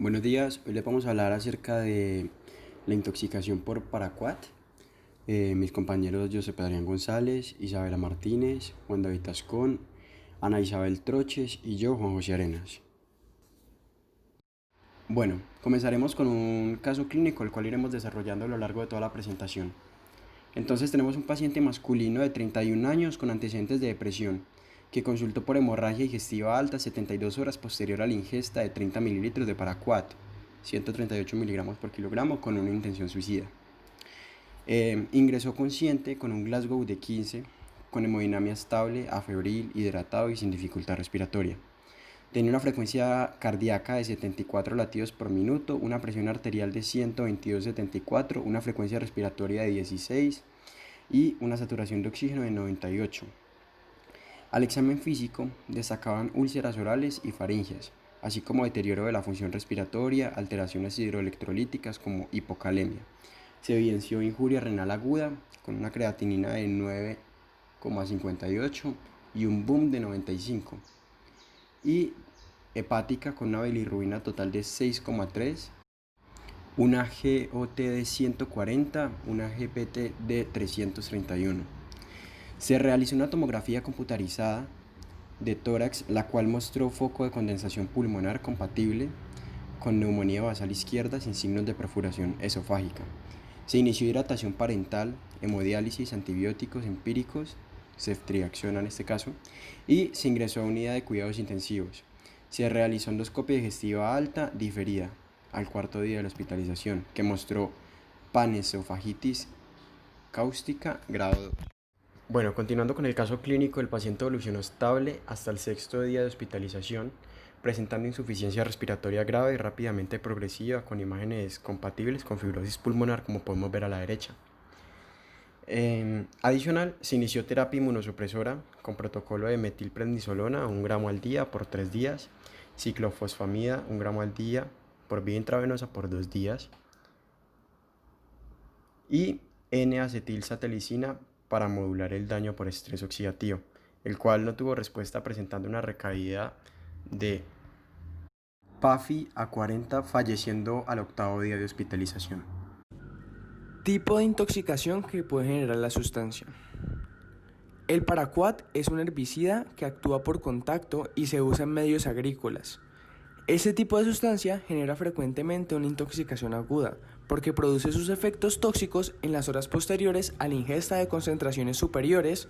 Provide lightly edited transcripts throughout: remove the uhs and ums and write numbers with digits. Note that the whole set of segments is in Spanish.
Buenos días, hoy les vamos a hablar acerca de la intoxicación por paraquat. Mis compañeros Josep Adrián González, Isabela Martínez, Juan David Tascón, Ana Isabel Troches y yo, Juan José Arenas. Bueno, comenzaremos con un caso clínico, el cual iremos desarrollando a lo largo de toda la presentación. Entonces tenemos un paciente masculino de 31 años con antecedentes de depresión, que consultó por hemorragia digestiva alta 72 horas posterior a la ingesta de 30 mililitros de paraquat, 138 miligramos por kilogramo, con una intención suicida. Ingresó consciente con un Glasgow de 15, con hemodinamia estable, afebril, hidratado y sin dificultad respiratoria. Tenía una frecuencia cardíaca de 74 latidos por minuto, una presión arterial de 122/74, una frecuencia respiratoria de 16 y una saturación de oxígeno de 98. Al examen físico destacaban úlceras orales y faringias, así como deterioro de la función respiratoria, alteraciones hidroelectrolíticas como hipocalemia. Se evidenció injuria renal aguda con una creatinina de 9,58 y un BUM de 95, y hepática con una bilirrubina total de 6,3, una GOT de 140, una GPT de 331. Se realizó una tomografía computarizada de tórax, la cual mostró foco de condensación pulmonar compatible con neumonía basal izquierda sin signos de perforación esofágica. Se inició hidratación parental, hemodiálisis, antibióticos empíricos, ceftriaxona en este caso, y se ingresó a unidad de cuidados intensivos. Se realizó endoscopia digestiva alta diferida al cuarto día de la hospitalización, que mostró panesofagitis cáustica grado 2. Bueno, continuando con el caso clínico, el paciente evolucionó estable hasta el sexto día de hospitalización, presentando insuficiencia respiratoria grave y rápidamente progresiva, con imágenes compatibles con fibrosis pulmonar, como podemos ver a la derecha. Adicional, se inició terapia inmunosupresora con protocolo de metilprednisolona 1 gramo al día por 3 días, ciclofosfamida 1 gramo al día por vía intravenosa por 2 días y N-acetilsatelicina para modular el daño por estrés oxidativo, el cual no tuvo respuesta, presentando una recaída de PAFI a 40, falleciendo al octavo día de hospitalización. Tipo de intoxicación que puede generar la sustancia. El paraquat es un herbicida que actúa por contacto y se usa en medios agrícolas. Este tipo de sustancia genera frecuentemente una intoxicación aguda, porque produce sus efectos tóxicos en las horas posteriores a la ingesta de concentraciones superiores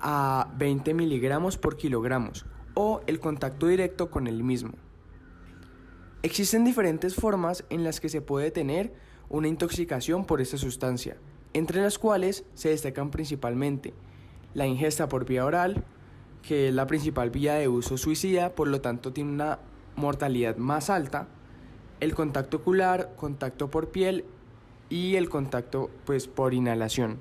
a 20 miligramos por kilogramos o el contacto directo con el mismo. Existen diferentes formas en las que se puede tener una intoxicación por esta sustancia, entre las cuales se destacan principalmente la ingesta por vía oral, que es la principal vía de uso suicida, por lo tanto tiene una mortalidad más alta, el contacto ocular, contacto por piel y el contacto por inhalación.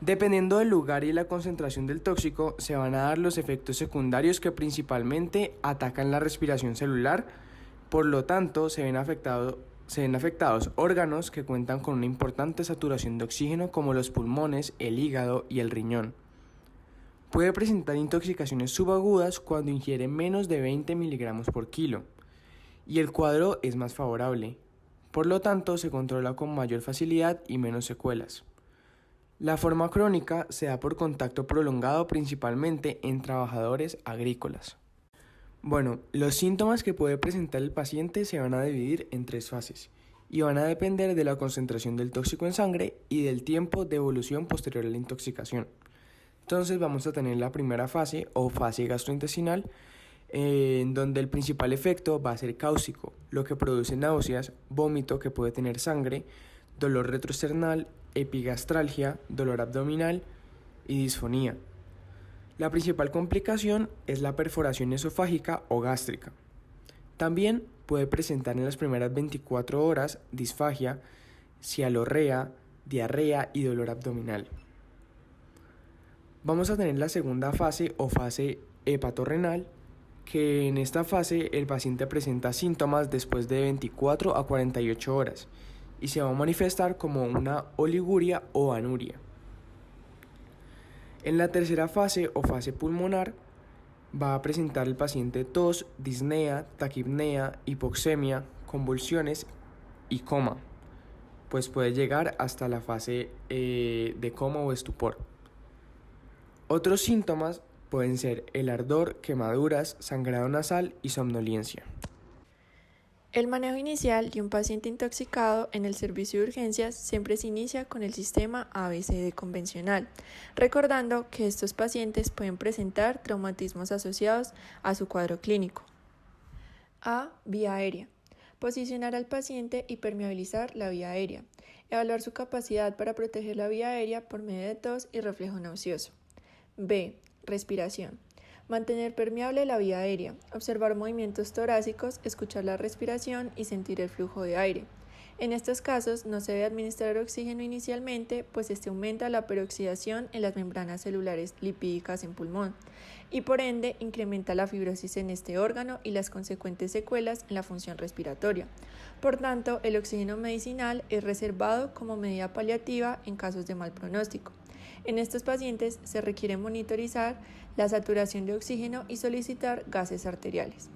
Dependiendo del lugar y la concentración del tóxico, se van a dar los efectos secundarios que principalmente atacan la respiración celular, por lo tanto se ven afectados órganos que cuentan con una importante saturación de oxígeno, como los pulmones, el hígado y el riñón. Puede presentar intoxicaciones subagudas cuando ingiere menos de 20 miligramos por kilo, y el cuadro es más favorable. Por lo tanto, se controla con mayor facilidad y menos secuelas. La forma crónica se da por contacto prolongado, principalmente en trabajadores agrícolas. Bueno, los síntomas que puede presentar el paciente se van a dividir en 3 fases y van a depender de la concentración del tóxico en sangre y del tiempo de evolución posterior a la intoxicación. Entonces vamos a tener la primera fase o fase gastrointestinal, en donde el principal efecto va a ser cáustico, lo que produce náuseas, vómito que puede tener sangre, dolor retroesternal, epigastralgia, dolor abdominal y disfonía. La principal complicación es la perforación esofágica o gástrica. También puede presentar en las primeras 24 horas disfagia, cialorrea, diarrea y dolor abdominal. Vamos a tener la segunda fase o fase hepatorrenal, que en esta fase el paciente presenta síntomas después de 24 a 48 horas y se va a manifestar como una oliguria o anuria. En la tercera fase o fase pulmonar, Va a presentar el paciente tos, disnea, taquipnea, hipoxemia, convulsiones y coma, pues puede llegar hasta la fase de coma o estupor. Otros síntomas pueden ser el ardor, quemaduras, sangrado nasal y somnolencia. El manejo inicial de un paciente intoxicado en el servicio de urgencias siempre se inicia con el sistema ABCD convencional, recordando que estos pacientes pueden presentar traumatismos asociados a su cuadro clínico. A. Vía aérea. Posicionar al paciente y permeabilizar la vía aérea. Evaluar su capacidad para proteger la vía aérea por medio de tos y reflejo nauseoso. B. Respiración. Mantener permeable la vía aérea, observar movimientos torácicos, escuchar la respiración y sentir el flujo de aire. En estos casos no se debe administrar oxígeno inicialmente, pues este aumenta la peroxidación en las membranas celulares lipídicas en pulmón y por ende incrementa la fibrosis en este órgano y las consecuentes secuelas en la función respiratoria. Por tanto, el oxígeno medicinal es reservado como medida paliativa en casos de mal pronóstico. En estos pacientes se requiere monitorizar la saturación de oxígeno y solicitar gases arteriales.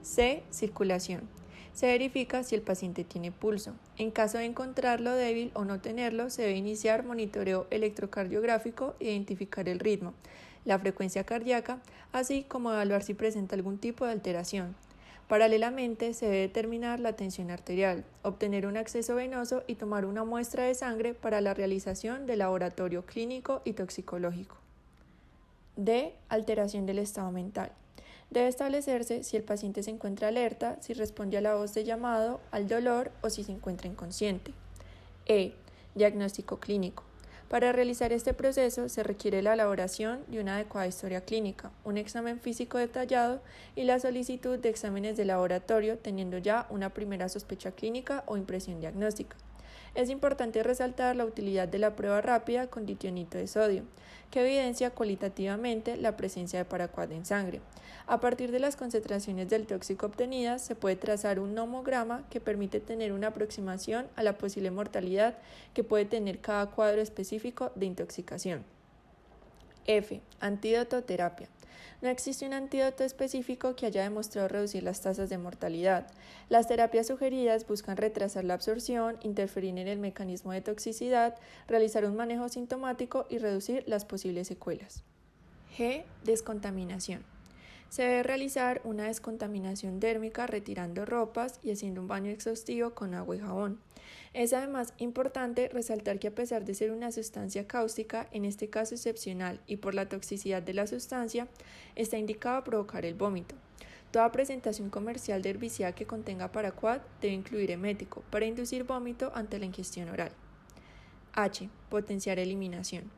C. Circulación. Se verifica si el paciente tiene pulso. En caso de encontrarlo débil o no tenerlo, se debe iniciar monitoreo electrocardiográfico e identificar el ritmo, la frecuencia cardíaca, así como evaluar si presenta algún tipo de alteración. Paralelamente, se debe determinar la tensión arterial, obtener un acceso venoso y tomar una muestra de sangre para la realización del laboratorio clínico y toxicológico. D. Alteración del estado mental. Debe establecerse si el paciente se encuentra alerta, si responde a la voz de llamado, al dolor o si se encuentra inconsciente. E. Diagnóstico clínico. Para realizar este proceso se requiere la elaboración de una adecuada historia clínica, un examen físico detallado y la solicitud de exámenes de laboratorio teniendo ya una primera sospecha clínica o impresión diagnóstica. Es importante resaltar la utilidad de la prueba rápida con ditionito de sodio, que evidencia cualitativamente la presencia de paraquat en sangre. A partir de las concentraciones del tóxico obtenidas, se puede trazar un nomograma que permite tener una aproximación a la posible mortalidad que puede tener cada cuadro específico de intoxicación. F. Antídoto terapia. No existe un antídoto específico que haya demostrado reducir las tasas de mortalidad. Las terapias sugeridas buscan retrasar la absorción, interferir en el mecanismo de toxicidad, realizar un manejo sintomático y reducir las posibles secuelas. G. Descontaminación. Se debe realizar una descontaminación dérmica retirando ropas y haciendo un baño exhaustivo con agua y jabón. Es además importante resaltar que a pesar de ser una sustancia cáustica, en este caso excepcional y por la toxicidad de la sustancia, está indicado provocar el vómito. Toda presentación comercial de herbicida que contenga paraquat debe incluir emético para inducir vómito ante la ingestión oral. H. Potenciar eliminación.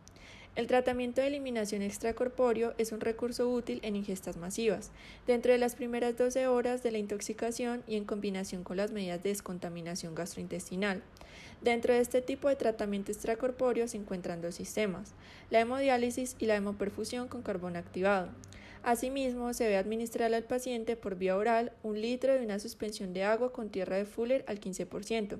El tratamiento de eliminación extracorpóreo es un recurso útil en ingestas masivas, dentro de las primeras 12 horas de la intoxicación y en combinación con las medidas de descontaminación gastrointestinal. Dentro de este tipo de tratamiento extracorpóreo se encuentran dos sistemas, la hemodiálisis y la hemoperfusión con carbón activado. Asimismo, se debe administrar al paciente por vía oral 1 litro de una suspensión de agua con tierra de Fuller al 15%,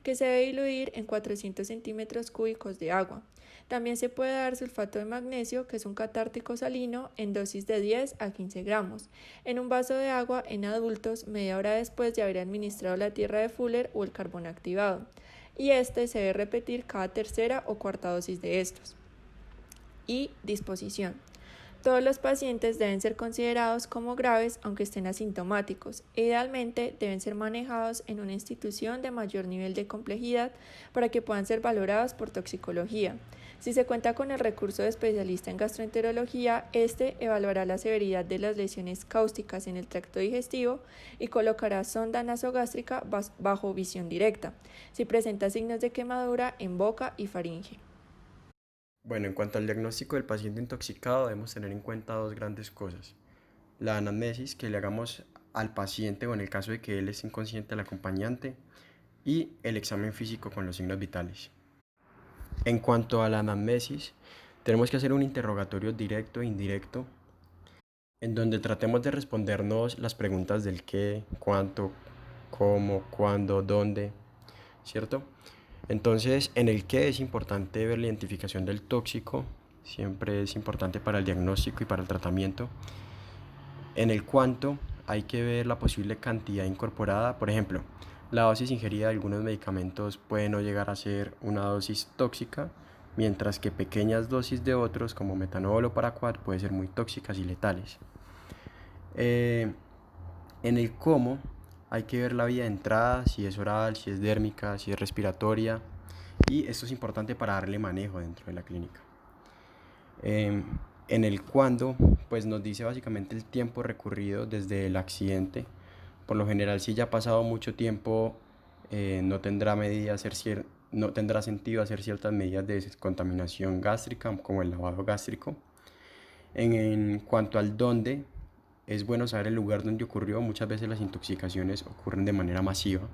que se debe diluir en 400 centímetros cúbicos de agua. También se puede dar sulfato de magnesio, que es un catártico salino, en dosis de 10 a 15 gramos, en un vaso de agua en adultos media hora después de haber administrado la tierra de Fuller o el carbón activado, y este se debe repetir cada tercera o cuarta dosis de estos. Y disposición. Todos los pacientes deben ser considerados como graves aunque estén asintomáticos. Idealmente deben ser manejados en una institución de mayor nivel de complejidad para que puedan ser valorados por toxicología. Si se cuenta con el recurso de especialista en gastroenterología, este evaluará la severidad de las lesiones cáusticas en el tracto digestivo y colocará sonda nasogástrica bajo visión directa, si presenta signos de quemadura en boca y faringe. Bueno, en cuanto al diagnóstico del paciente intoxicado, debemos tener en cuenta dos grandes cosas. La anamnesis que le hagamos al paciente o en el caso de que él esté inconsciente al acompañante y el examen físico con los signos vitales. En cuanto a la anamnesis, tenemos que hacer un interrogatorio directo e indirecto en donde tratemos de respondernos las preguntas del qué, cuánto, cómo, cuándo, dónde, ¿cierto? Entonces, en el qué es importante ver la identificación del tóxico, siempre es importante para el diagnóstico y para el tratamiento. En el cuánto hay que ver la posible cantidad incorporada. Por ejemplo, la dosis ingerida de algunos medicamentos puede no llegar a ser una dosis tóxica, mientras que pequeñas dosis de otros, como metanol o paraquat, pueden ser muy tóxicas y letales. En el cómo hay que ver la vía de entrada, si es oral, si es dérmica, si es respiratoria, y esto es importante para darle manejo dentro de la clínica. En el cuándo, pues nos dice básicamente el tiempo recurrido desde el accidente. Por lo general, si ya ha pasado mucho tiempo, no tendrá sentido hacer ciertas medidas de descontaminación gástrica, como el lavado gástrico. En cuanto al dónde, es bueno saber el lugar donde ocurrió. Muchas veces las intoxicaciones ocurren de manera masiva.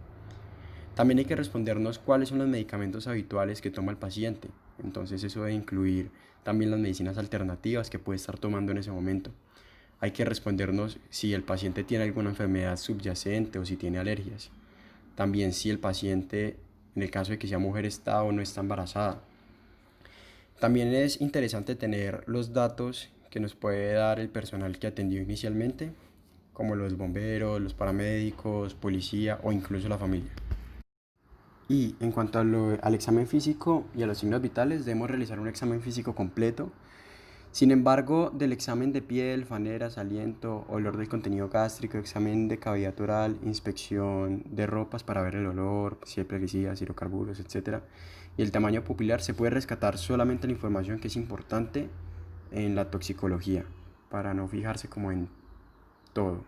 También hay que respondernos cuáles son los medicamentos habituales que toma el paciente. Entonces eso debe incluir también las medicinas alternativas que puede estar tomando en ese momento. Hay que respondernos si el paciente tiene alguna enfermedad subyacente o si tiene alergias. También si el paciente, en el caso de que sea mujer, está o no está embarazada. También es interesante tener los datos que nos puede dar el personal que atendió inicialmente, como los bomberos, los paramédicos, policía o incluso la familia. Y en cuanto al examen físico y a los signos vitales, debemos realizar un examen físico completo. Sin embargo, del examen de piel, faneras, aliento, olor del contenido gástrico, examen de cavidad oral, inspección de ropas para ver el olor, si hay plaguicidas, hidrocarburos, etc. Y el tamaño pupilar, se puede rescatar solamente la información que es importante en la toxicología, para no fijarse como en todo.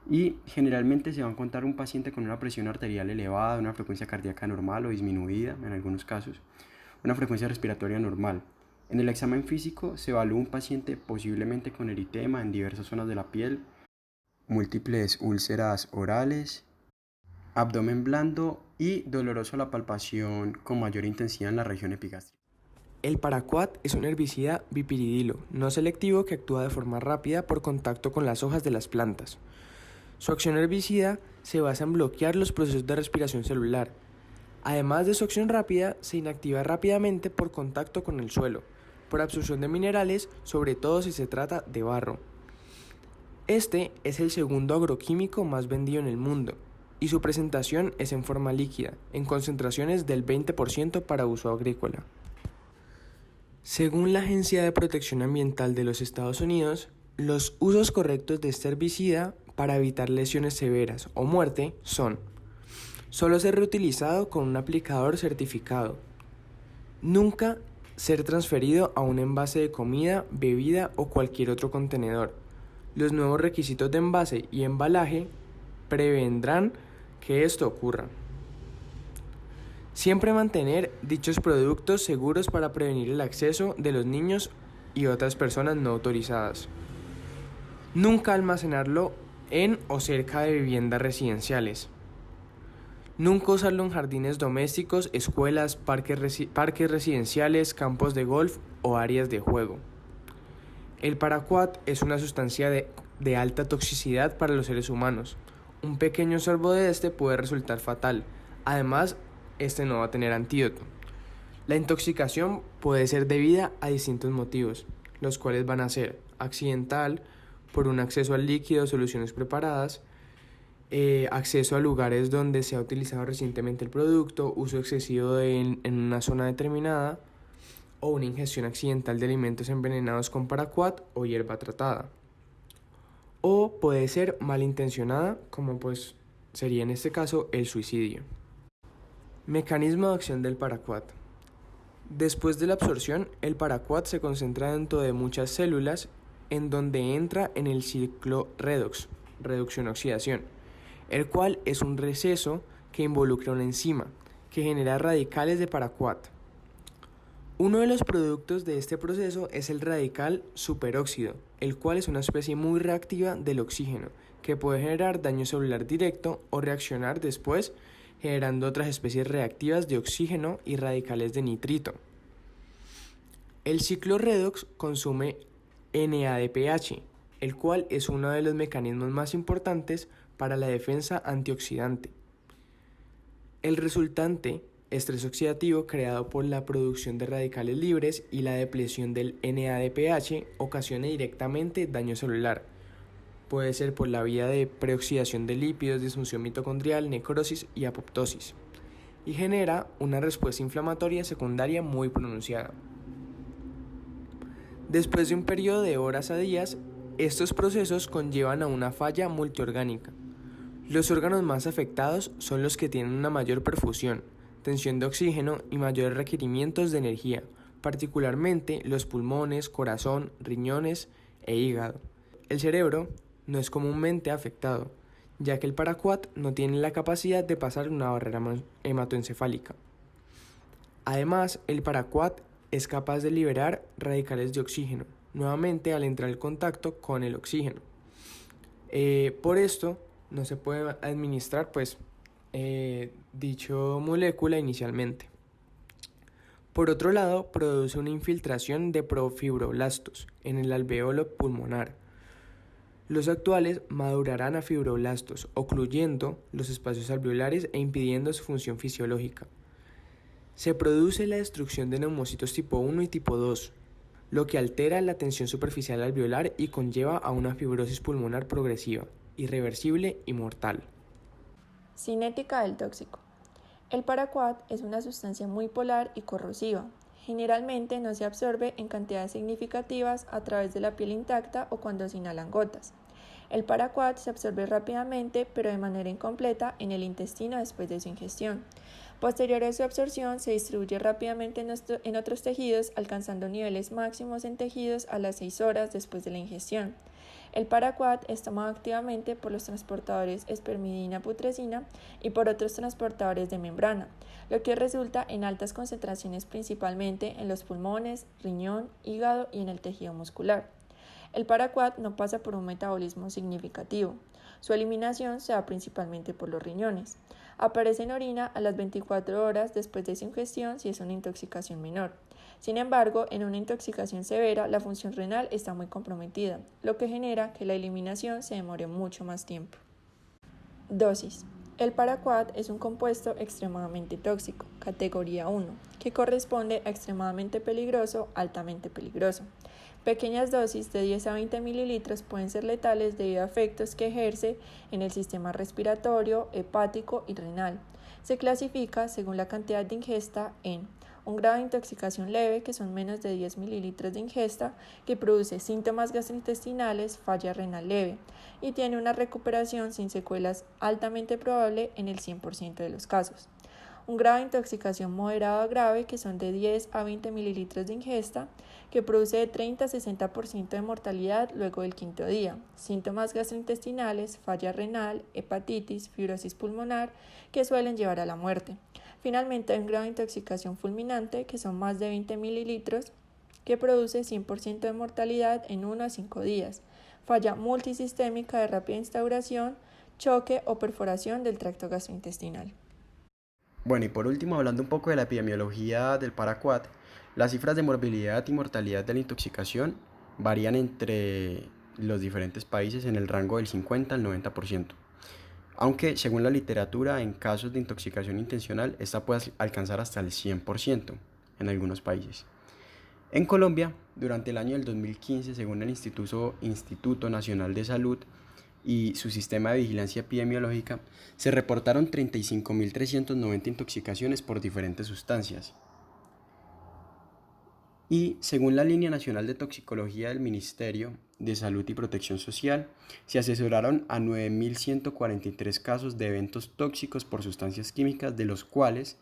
Y generalmente se va a encontrar un paciente con una presión arterial elevada, una frecuencia cardíaca normal o disminuida en algunos casos, una frecuencia respiratoria normal. En el examen físico se evalúa un paciente posiblemente con eritema en diversas zonas de la piel, múltiples úlceras orales, abdomen blando y doloroso a la palpación con mayor intensidad en la región epigástrica. El paraquat es un herbicida bipiridilo, no selectivo, que actúa de forma rápida por contacto con las hojas de las plantas. Su acción herbicida se basa en bloquear los procesos de respiración celular. Además de su acción rápida, se inactiva rápidamente por contacto con el suelo, por absorción de minerales, sobre todo si se trata de barro. Este es el segundo agroquímico más vendido en el mundo, y su presentación es en forma líquida, en concentraciones del 20% para uso agrícola. Según la Agencia de Protección Ambiental de los Estados Unidos, los usos correctos de este herbicida para evitar lesiones severas o muerte son: solo ser reutilizado con un aplicador certificado, nunca ser transferido a un envase de comida, bebida o cualquier otro contenedor. Los nuevos requisitos de envase y embalaje prevendrán que esto ocurra. Siempre mantener dichos productos seguros para prevenir el acceso de los niños y otras personas no autorizadas. Nunca almacenarlo en o cerca de viviendas residenciales. Nunca usarlo en jardines domésticos, escuelas, parques residenciales, campos de golf o áreas de juego. El paraquat es una sustancia de alta toxicidad para los seres humanos. Un pequeño sorbo de este puede resultar fatal. Además, este no va a tener antídoto. La intoxicación puede ser debida a distintos motivos, los cuales van a ser accidental, por un acceso al líquido o soluciones preparadas, acceso a lugares donde se ha utilizado recientemente el producto, uso excesivo en una zona determinada, o una ingestión accidental de alimentos envenenados con paraquat o hierba tratada. O puede ser malintencionada, como pues sería en este caso el suicidio. Mecanismo de acción del paraquat. Después de la absorción, el paraquat se concentra dentro de muchas células, en donde entra en el ciclo redox, reducción-oxidación, el cual es un receso que involucra una enzima que genera radicales de paraquat. Uno de los productos de este proceso es el radical superóxido, el cual es una especie muy reactiva del oxígeno, que puede generar daño celular directo o reaccionar después generando otras especies reactivas de oxígeno y radicales de nitrito. El ciclo redox consume NADPH, el cual es uno de los mecanismos más importantes para la defensa antioxidante. El resultante estrés oxidativo creado por la producción de radicales libres y la depresión del NADPH ocasiona directamente daño celular, Puede ser por la vía de preoxidación de lípidos, disfunción mitocondrial, necrosis y apoptosis, y genera una respuesta inflamatoria secundaria muy pronunciada. Después de un periodo de horas a días, estos procesos conllevan a una falla multiorgánica. Los órganos más afectados son los que tienen una mayor perfusión, tensión de oxígeno y mayores requerimientos de energía, particularmente los pulmones, corazón, riñones e hígado. El cerebro no es comúnmente afectado, ya que el paraquat no tiene la capacidad de pasar una barrera hematoencefálica. Además, el paraquat es capaz de liberar radicales de oxígeno, nuevamente al entrar en contacto con el oxígeno. Por esto, no se puede administrar dicho molécula inicialmente. Por otro lado, produce una infiltración de profibroblastos en el alveolo pulmonar. Los actuales madurarán a fibroblastos, ocluyendo los espacios alveolares e impidiendo su función fisiológica. Se produce la destrucción de neumocitos tipo 1 y tipo 2, lo que altera la tensión superficial alveolar y conlleva a una fibrosis pulmonar progresiva, irreversible y mortal. Cinética del tóxico. El paraquat es una sustancia muy polar y corrosiva. Generalmente no se absorbe en cantidades significativas a través de la piel intacta o cuando se inhalan gotas. El paraquat se absorbe rápidamente, pero de manera incompleta, en el intestino después de su ingestión. Posterior a su absorción, se distribuye rápidamente en otros tejidos, alcanzando niveles máximos en tejidos a las 6 horas después de la ingestión. El paraquat es tomado activamente por los transportadores espermidina-putrescina y por otros transportadores de membrana, lo que resulta en altas concentraciones principalmente en los pulmones, riñón, hígado y en el tejido muscular. El paraquat no pasa por un metabolismo significativo. Su eliminación se da principalmente por los riñones. Aparece en orina a las 24 horas después de su ingestión si es una intoxicación menor. Sin embargo, en una intoxicación severa, la función renal está muy comprometida, lo que genera que la eliminación se demore mucho más tiempo. Dosis. El paraquat es un compuesto extremadamente tóxico, categoría 1, que corresponde a extremadamente peligroso, altamente peligroso. Pequeñas dosis de 10 a 20 mililitros pueden ser letales debido a efectos que ejerce en el sistema respiratorio, hepático y renal. Se clasifica según la cantidad de ingesta en un grado de intoxicación leve, que son menos de 10 mililitros de ingesta, que produce síntomas gastrointestinales, falla renal leve, y tiene una recuperación sin secuelas altamente probable en el 100% de los casos. Un grado de intoxicación moderado a grave, que son de 10 a 20 mililitros de ingesta, que produce de 30 a 60% de mortalidad luego del quinto día, síntomas gastrointestinales, falla renal, hepatitis, fibrosis pulmonar, que suelen llevar a la muerte. Finalmente, hay un grado de intoxicación fulminante, que son más de 20 mililitros, que produce 100% de mortalidad en 1 a 5 días, falla multisistémica de rápida instauración, choque o perforación del tracto gastrointestinal. Bueno, y por último, hablando un poco de la epidemiología del paraquat, las cifras de morbilidad y mortalidad de la intoxicación varían entre los diferentes países en el rango del 50 al 90%. Aunque, según la literatura, en casos de intoxicación intencional, esta puede alcanzar hasta el 100% en algunos países. En Colombia, durante el año del 2015, según el Instituto Nacional de Salud y su sistema de vigilancia epidemiológica, se reportaron 35.390 intoxicaciones por diferentes sustancias. Y según la Línea Nacional de Toxicología del Ministerio de Salud y Protección Social, se asesoraron a 9.143 casos de eventos tóxicos por sustancias químicas, de los cuales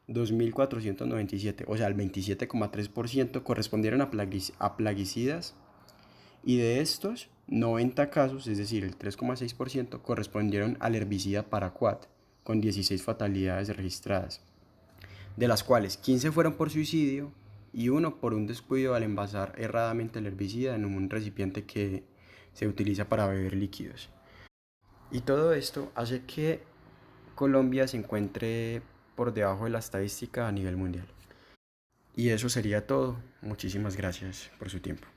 2.497, o sea, el 27,3%, correspondieron a plaguicidas, y de estos, 90 casos, es decir, el 3,6%, correspondieron al herbicida paraquat, con 16 fatalidades registradas, de las cuales 15 fueron por suicidio y 1 por un descuido al envasar erradamente el herbicida en un recipiente que se utiliza para beber líquidos. Y todo esto hace que Colombia se encuentre por debajo de la estadística a nivel mundial. Y eso sería todo. Muchísimas gracias por su tiempo.